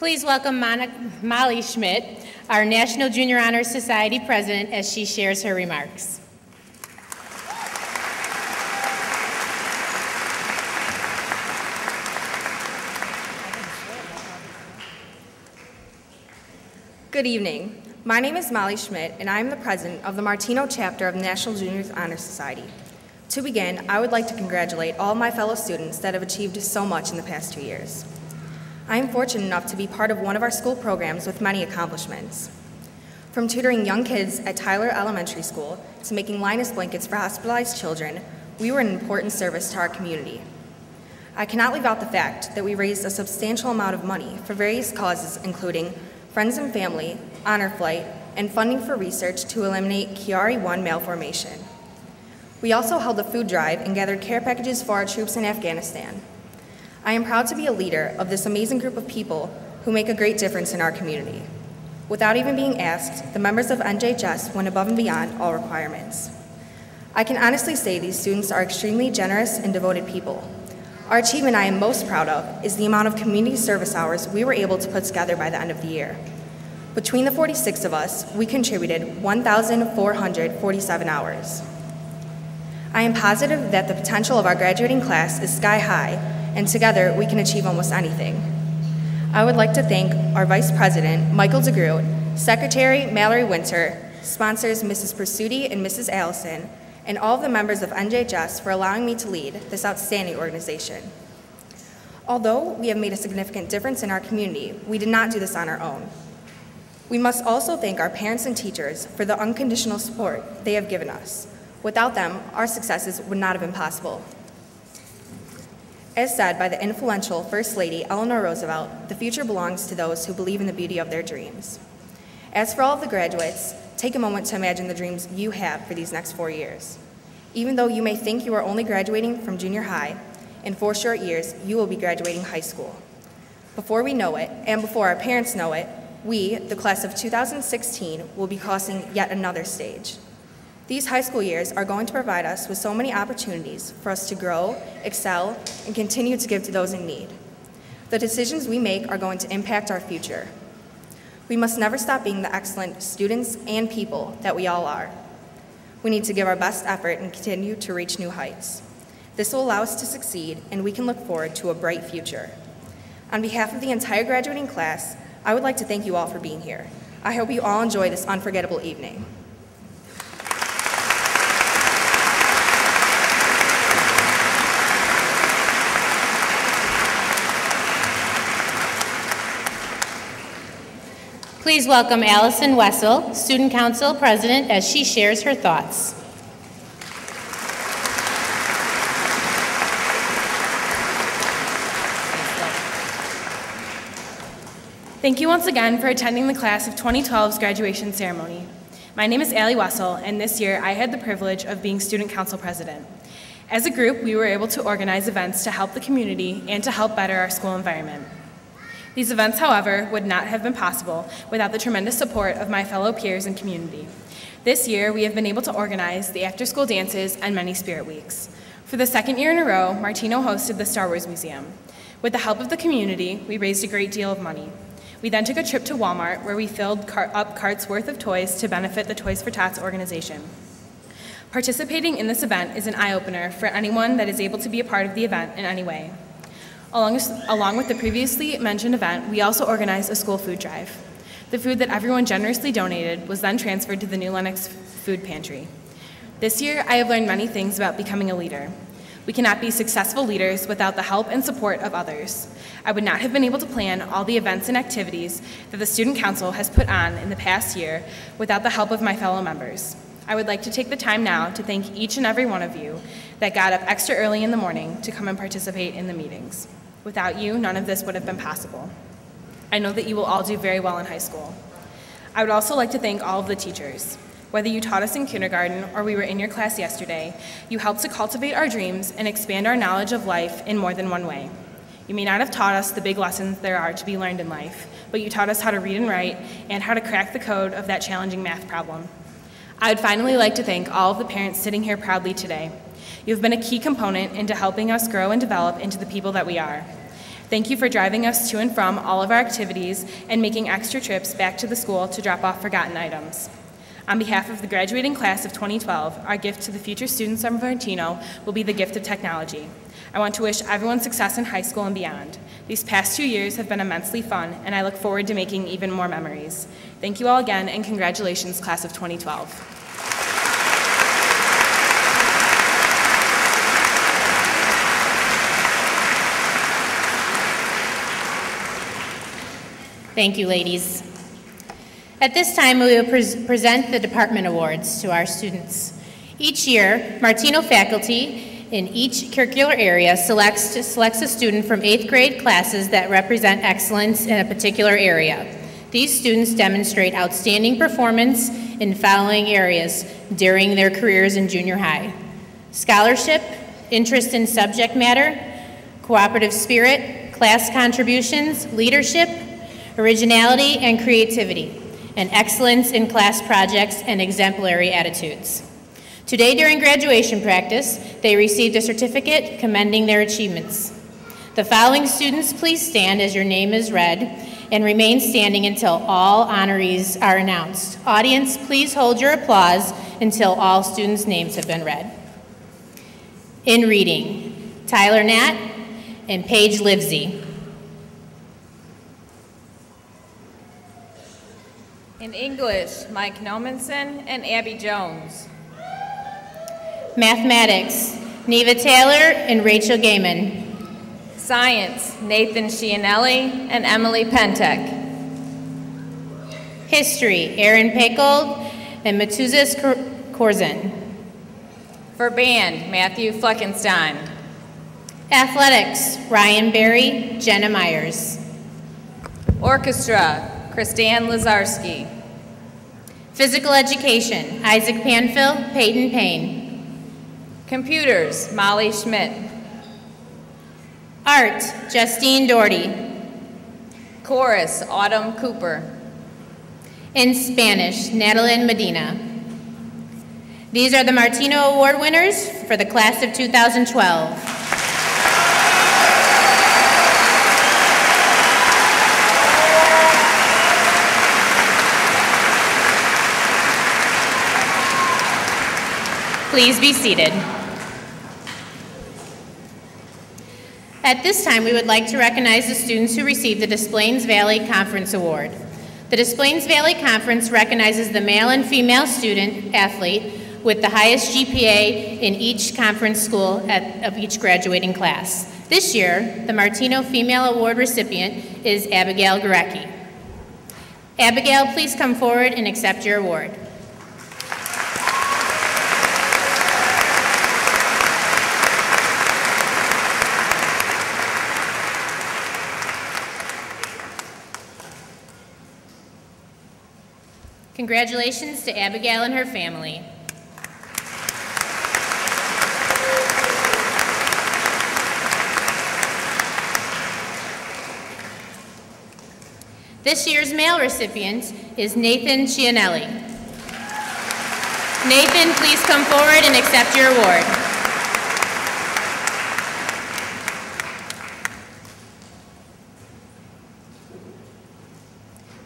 Please welcome Molly Schmidt, our National Junior Honor Society President, as she shares her remarks. Good evening. My name is Molly Schmidt, and I am the president of the Martino chapter of the National Junior Honor Society. To begin, I would like to congratulate all my fellow students that have achieved so much in the past 2 years. I am fortunate enough to be part of one of our school programs with many accomplishments. From tutoring young kids at Tyler Elementary School to making Linus blankets for hospitalized children, we were an important service to our community. I cannot leave out the fact that we raised a substantial amount of money for various causes, including Friends and Family, Honor Flight, and funding for research to eliminate Chiari-1 malformation. We also held a food drive and gathered care packages for our troops in Afghanistan. I am proud to be a leader of this amazing group of people who make a great difference in our community. Without even being asked, the members of NJHS went above and beyond all requirements. I can honestly say these students are extremely generous and devoted people. Our achievement I am most proud of is the amount of community service hours we were able to put together by the end of the year. Between the 46 of us, we contributed 1,447 hours. I am positive that the potential of our graduating class is sky high, and together we can achieve almost anything. I would like to thank our Vice President, Michael DeGroot, Secretary Mallory Winter, sponsors Mrs. Pursuti and Mrs. Allison, and all of the members of NJHS for allowing me to lead this outstanding organization. Although we have made a significant difference in our community, we did not do this on our own. We must also thank our parents and teachers for the unconditional support they have given us. Without them, our successes would not have been possible. As said by the influential First Lady Eleanor Roosevelt, the future belongs to those who believe in the beauty of their dreams. As for all of the graduates, take a moment to imagine the dreams you have for these next 4 years. Even though you may think you are only graduating from junior high, in 4 short years, you will be graduating high school. Before we know it, and before our parents know it, we, the class of 2016, will be crossing yet another stage. These high school years are going to provide us with so many opportunities for us to grow, excel, and continue to give to those in need. The decisions we make are going to impact our future. We must never stop being the excellent students and people that we all are. We need to give our best effort and continue to reach new heights. This will allow us to succeed, and we can look forward to a bright future. On behalf of the entire graduating class, I would like to thank you all for being here. I hope you all enjoy this unforgettable evening. Please welcome Allie Wetzel, Student Council President, as she shares her thoughts. Thank you once again for attending the class of 2012's graduation ceremony. My name is Allie Wetzel, and this year I had the privilege of being Student Council President. As a group, we were able to organize events to help the community and to help better our school environment. These events, however, would not have been possible without the tremendous support of my fellow peers and community. This year, we have been able to organize the after-school dances and many spirit weeks. For the second year in a row, Martino hosted the Star Wars Museum. With the help of the community, we raised a great deal of money. We then took a trip to Walmart where we filled up carts worth of toys to benefit the Toys for Tots organization. Participating in this event is an eye-opener for anyone that is able to be a part of the event in any way. Along with the previously mentioned event, we also organized a school food drive. The food that everyone generously donated was then transferred to the new Lenox food pantry. This year, I have learned many things about becoming a leader. We cannot be successful leaders without the help and support of others. I would not have been able to plan all the events and activities that the Student Council has put on in the past year without the help of my fellow members. I would like to take the time now to thank each and every one of you that got up extra early in the morning to come and participate in the meetings. Without you, none of this would have been possible. I know that you will all do very well in high school. I would also like to thank all of the teachers. Whether you taught us in kindergarten or we were in your class yesterday, you helped to cultivate our dreams and expand our knowledge of life in more than one way. You may not have taught us the big lessons there are to be learned in life, but you taught us how to read and write and how to crack the code of that challenging math problem. I would finally like to thank all of the parents sitting here proudly today. You have been a key component into helping us grow and develop into the people that we are. Thank you for driving us to and from all of our activities and making extra trips back to the school to drop off forgotten items. On behalf of the graduating class of 2012, our gift to the future students of Martino will be the gift of technology. I want to wish everyone success in high school and beyond. These past 2 years have been immensely fun, and I look forward to making even more memories. Thank you all again, and congratulations, class of 2012. Thank you, ladies. At this time, we will present the department awards to our students. Each year, Martino faculty in each curricular area selects a student from 8th grade classes that represent excellence in a particular area. These students demonstrate outstanding performance in following areas during their careers in junior high: scholarship, interest in subject matter, cooperative spirit, class contributions, leadership, originality and creativity, and excellence in class projects and exemplary attitudes. Today during graduation practice, they received a certificate commending their achievements. The following students, please stand as your name is read and remain standing until all honorees are announced. Audience, please hold your applause until all students' names have been read. In reading, Tyler Nat and Paige Livesey. In English, Mike Nomanson and Abby Jones. Mathematics, Neva Taylor and Rachel Gaiman. Science, Nathan Schianelli and Emily Pentek. History, Aaron Peckold and Matuzis Korzin. For band, Matthew Fleckenstein. Athletics, Ryan Berry, Jenna Myers. Orchestra, Christanne Lazarski. Physical education, Isaac Panfill, Peyton Payne. Computers, Molly Schmidt. Art, Justine Doherty. Chorus, Autumn Cooper. In Spanish, Natalie Medina. These are the Martino Award winners for the class of 2012. Please be seated. At this time, we would like to recognize the students who received the DesPlains Valley Conference Award. The DesPlains Valley Conference recognizes the male and female student athlete with the highest GPA in each conference school of each graduating class. This year, the Martino Female Award recipient is Abigail Kuraki. Abigail, please come forward and accept your award. Congratulations to Abigail and her family. This year's male recipient is Nathan Schianelli. Nathan, please come forward and accept your award.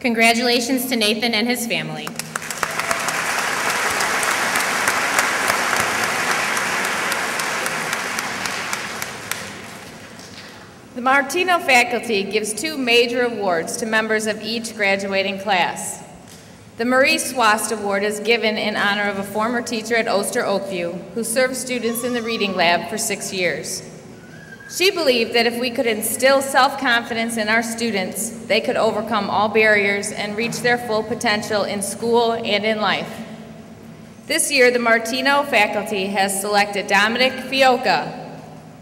Congratulations to Nathan and his family. The Martino faculty gives 2 major awards to members of each graduating class. The Maurice Swast Award is given in honor of a former teacher at Oster Oakview who served students in the reading lab for 6 years. She believed that if we could instill self-confidence in our students, they could overcome all barriers and reach their full potential in school and in life. This year, the Martino faculty has selected Dominic Fioca.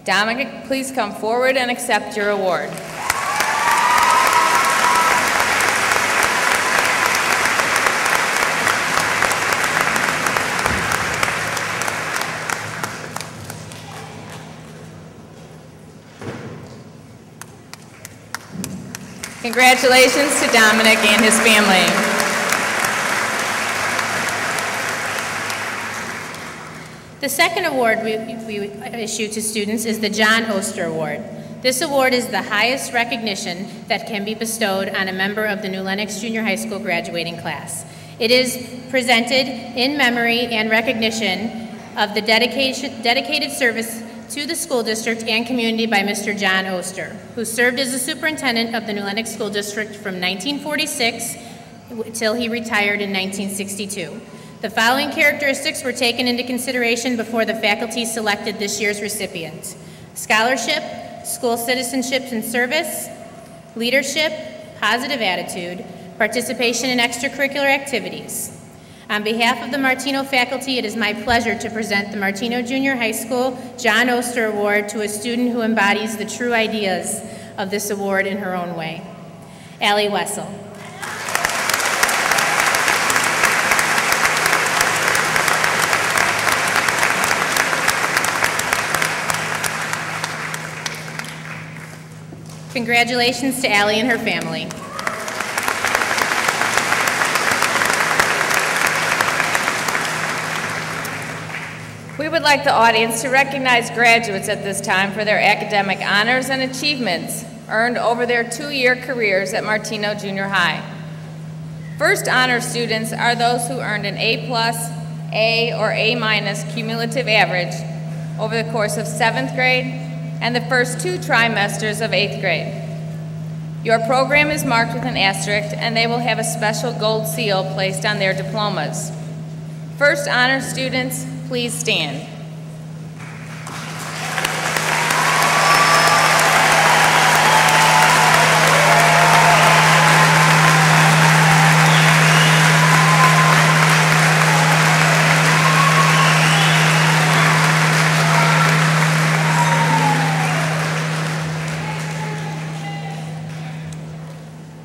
Dominic, please come forward and accept your award. Congratulations to Dominic and his family. The second award we issue to students is the John Oster Award. This award is the highest recognition that can be bestowed on a member of the New Lenox Junior High School graduating class. It is presented in memory and recognition of the dedicated service to the school district and community by Mr. John Oster, who served as the superintendent of the New Lenox School District from 1946 until he retired in 1962. The following characteristics were taken into consideration before the faculty selected this year's recipient: scholarship, school citizenship and service, leadership, positive attitude, participation in extracurricular activities. On behalf of the Martino faculty, it is my pleasure to present the Martino Junior High School John Oster Award to a student who embodies the true ideas of this award in her own way, Allie Wetzel. Congratulations to Allie and her family. We would like the audience to recognize graduates at this time for their academic honors and achievements earned over their 2-year careers at Martino Junior High. First honor students are those who earned an A+, A, or A- cumulative average over the course of 7th grade and the first 2 trimesters of 8th grade. Your program is marked with an asterisk, and they will have a special gold seal placed on their diplomas. First honor students, please stand.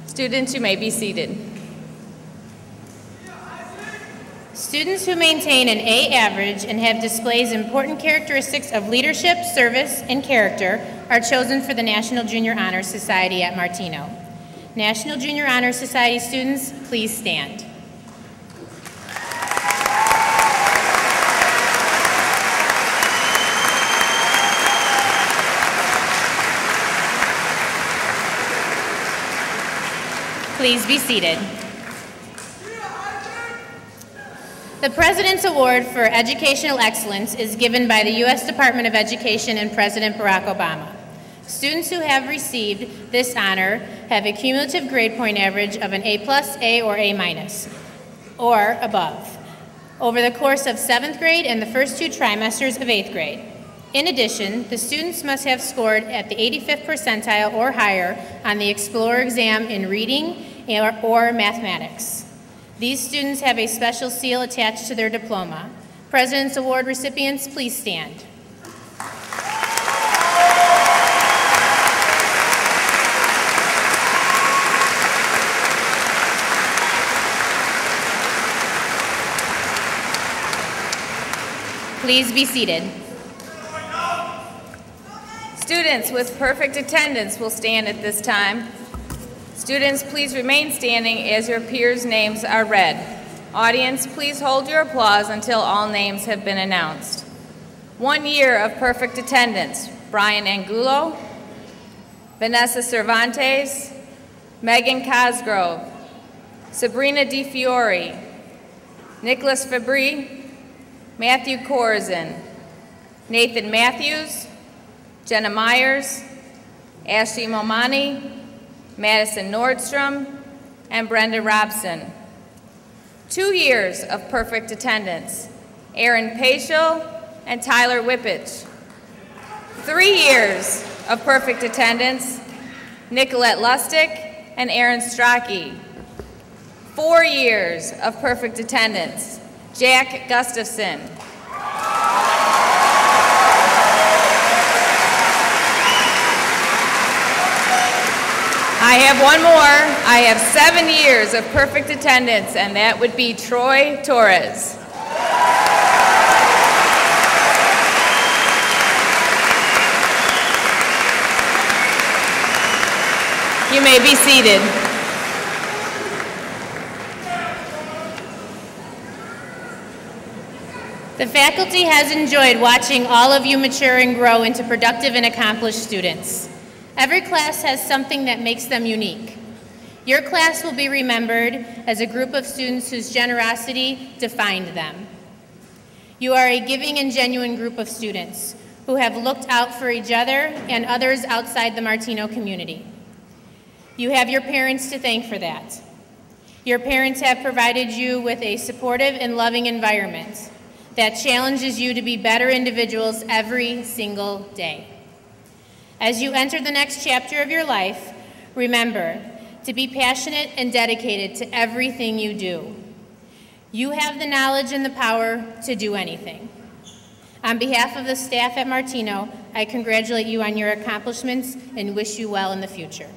Students, you may be seated. Students who maintain an A average and have displays important characteristics of leadership, service, and character are chosen for the National Junior Honor Society at Martino. National Junior Honor Society students, please stand. Please be seated. The President's Award for Educational Excellence is given by the U.S. Department of Education and President Barack Obama. Students who have received this honor have a cumulative grade point average of an A+, A, or A-, or above, over the course of 7th grade and the first 2 trimesters of 8th grade. In addition, the students must have scored at the 85th percentile or higher on the Explorer exam in reading or mathematics. These students have a special seal attached to their diploma. President's Award recipients, please stand. Please be seated. Students with perfect attendance will stand at this time. Students, please remain standing as your peers' names are read. Audience, please hold your applause until all names have been announced. 1 year of perfect attendance: Brian Angulo, Vanessa Cervantes, Megan Cosgrove, Sabrina DiFiore, Nicholas Fabry, Matthew Corzin, Nathan Matthews, Jenna Myers, Ashley Momani, Madison Nordstrom, and Brenda Robson. 2 years of perfect attendance: Aaron Paschel and Tyler Whippich. 3 years of perfect attendance: Nicolette Lustig and Aaron Strachey. 4 years of perfect attendance: Jack Gustafson. I have one more. I have 7 years of perfect attendance, and that would be Troy Torres. You may be seated. The faculty has enjoyed watching all of you mature and grow into productive and accomplished students. Every class has something that makes them unique. Your class will be remembered as a group of students whose generosity defined them. You are a giving and genuine group of students who have looked out for each other and others outside the Martino community. You have your parents to thank for that. Your parents have provided you with a supportive and loving environment that challenges you to be better individuals every single day. As you enter the next chapter of your life, remember to be passionate and dedicated to everything you do. You have the knowledge and the power to do anything. On behalf of the staff at Martino, I congratulate you on your accomplishments and wish you well in the future.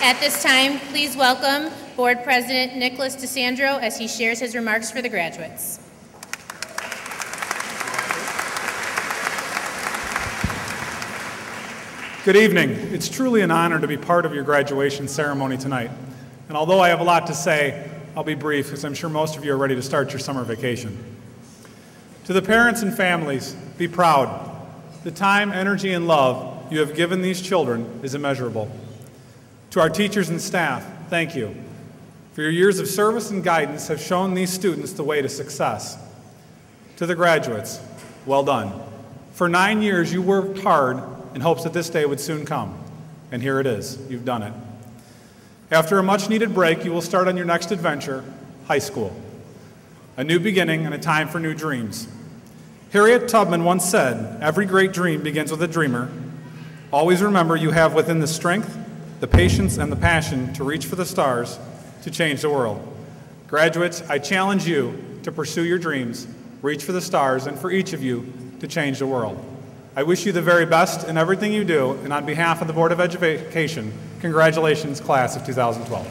At this time, please welcome Board President Nicholas DeSandro as he shares his remarks for the graduates. Good evening. It's truly an honor to be part of your graduation ceremony tonight. And although I have a lot to say, I'll be brief because I'm sure most of you are ready to start your summer vacation. To the parents and families, be proud. The time, energy, and love you have given these children is immeasurable. To our teachers and staff, thank you. For your years of service and guidance have shown these students the way to success. To the graduates, well done. For 9 years, you worked hard in hopes that this day would soon come. And here it is. You've done it. After a much-needed break, you will start on your next adventure, high school. A new beginning and a time for new dreams. Harriet Tubman once said, "Every great dream begins with a dreamer." Always remember you have within the strength, the patience, and the passion to reach for the stars to change the world. Graduates, I challenge you to pursue your dreams, reach for the stars, and for each of you to change the world. I wish you the very best in everything you do, and on behalf of the Board of Education, congratulations, class of 2012.